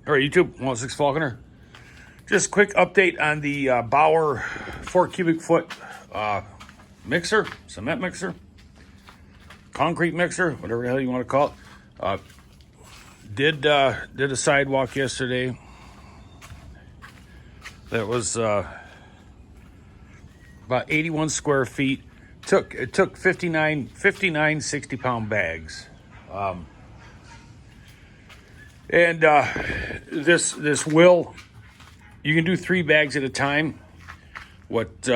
All right, YouTube, 106 Falconer. Just quick update on the Bauer 4 cubic foot mixer, cement mixer, concrete mixer, whatever the hell you want to call it. Did a sidewalk yesterday. That was about 81 square feet. It took 59 60-pound bags. And this will, you can do 3 bags at a time. What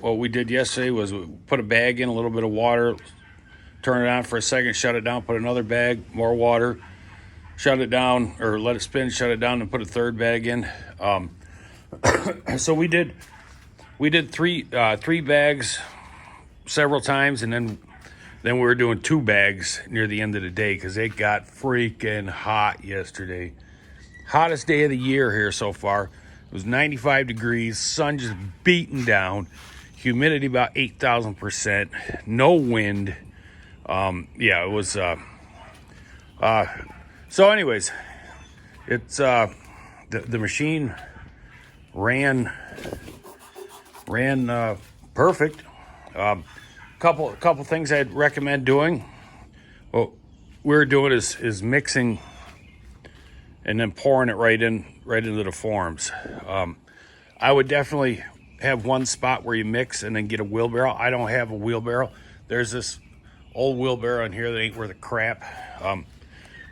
we did yesterday was we put a bag in, a little bit of water, turn it on for a second, shut it down, put another bag, more water, shut it down, or let it spin, shut it down, and put a third bag in. So we did 3 bags several times, and then we were doing 2 bags near the end of the day because it got freaking hot yesterday. Hottest day of the year here so far. It was 95 degrees, sun just beating down, humidity about 8,000%, no wind. Yeah, it was. So, anyways, it's the machine ran perfect. Couple things I'd recommend doing. What we're doing is mixing and then pouring it right into the forms. I would definitely have one spot where you mix and then get a wheelbarrow. I don't have a wheelbarrow. There's this old wheelbarrow in here that ain't worth a crap.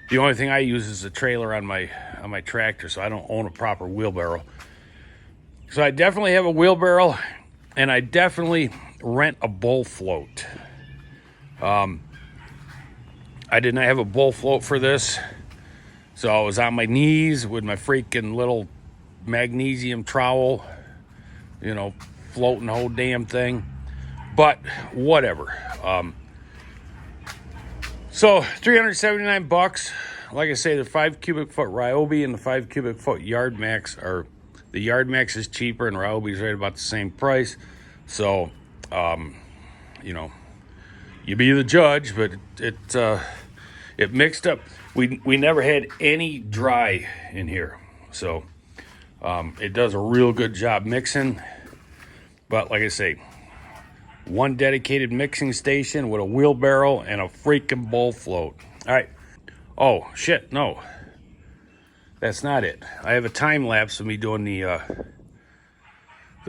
The only thing I use is a trailer on my tractor, so I don't own a proper wheelbarrow. So I definitely have a wheelbarrow, and I definitely rent a bowl float. I did not have a bowl float for this, so I was on my knees with my freaking little magnesium trowel, floating the whole damn thing. But whatever. So $379. Like I say, the 5 cubic foot Ryobi and the 5 cubic foot Yard Max are. The Yard Max is cheaper and Ryobi's right about the same price. So, you be the judge, but it mixed up. We never had any dry in here. So, it does a real good job mixing. But like I say, one dedicated mixing station with a wheelbarrow and a freaking bowl float. All right. Oh, shit, no. That's not it. I have a time lapse of me doing the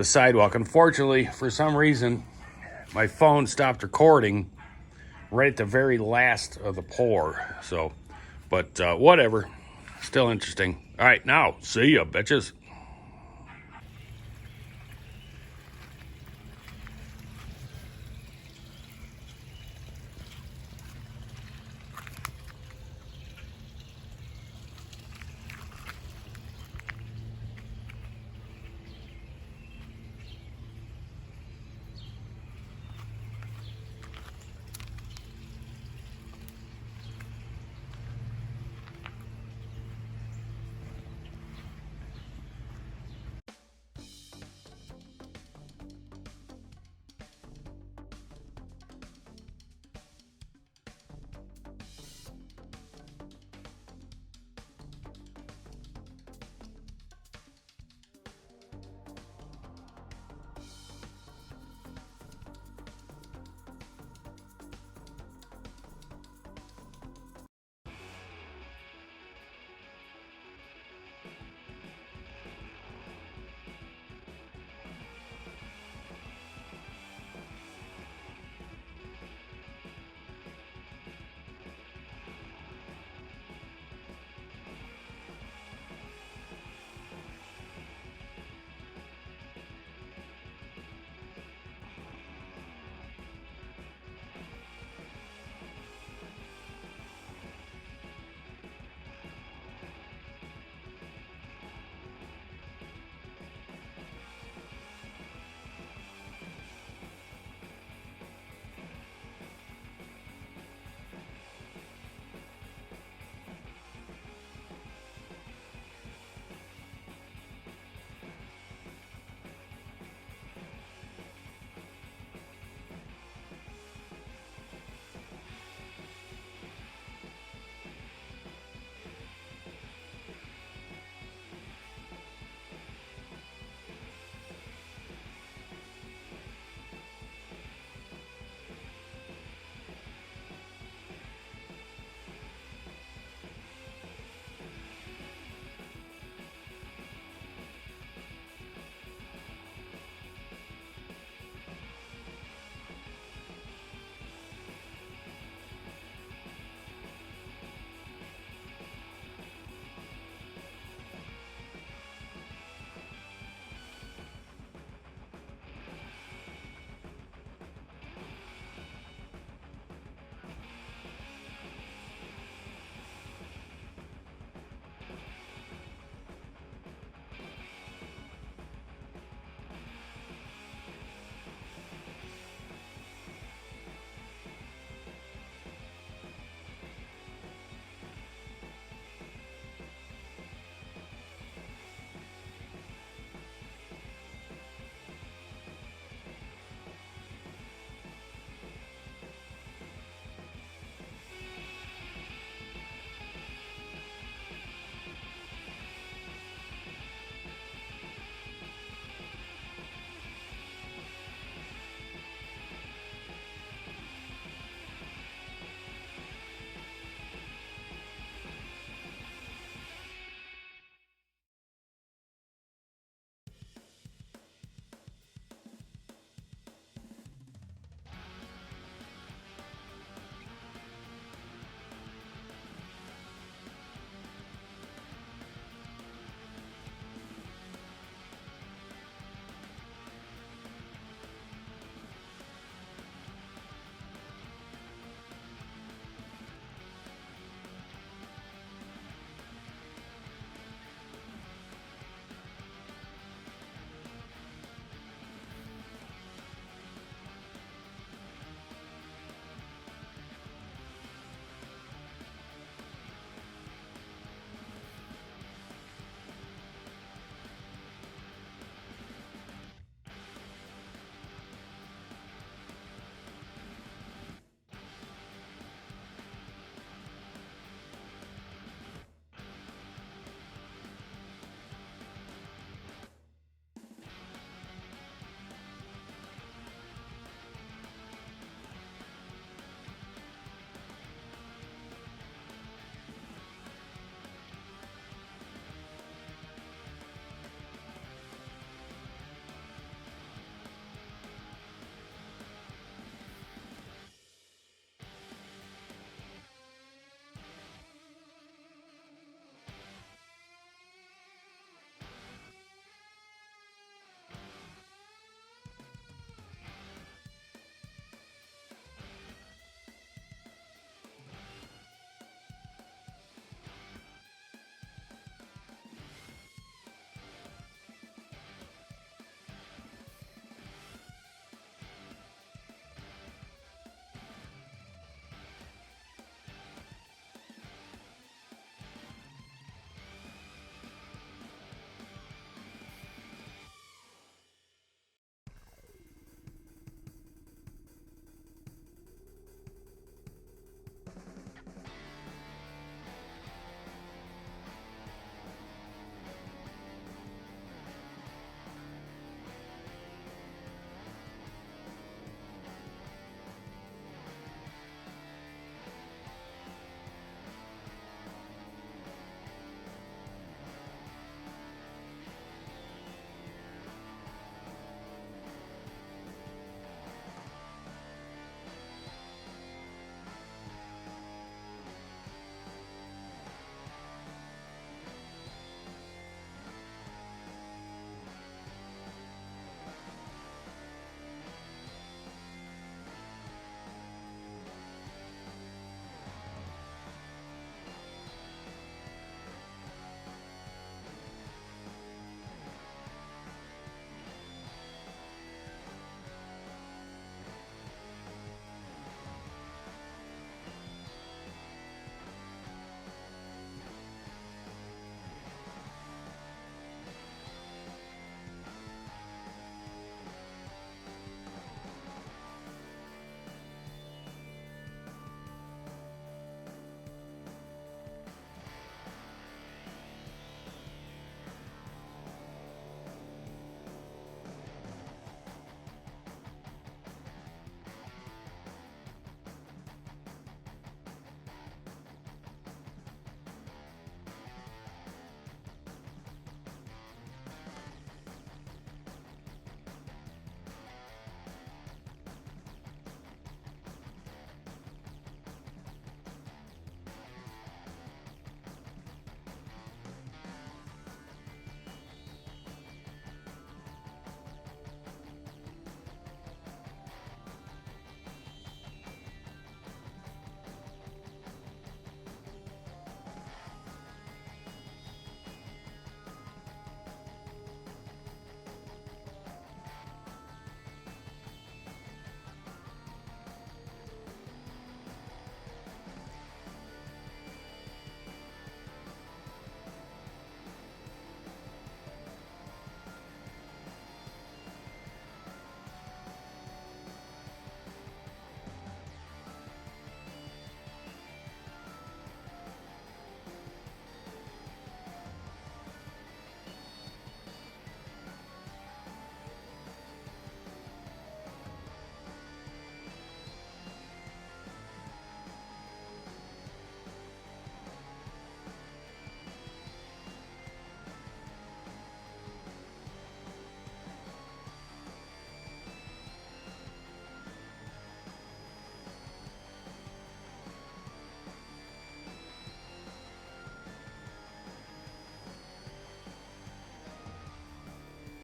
sidewalk. Unfortunately, for some reason, my phone stopped recording right at the very last of the pour. So, but whatever. Still interesting. All right, now, see ya, bitches.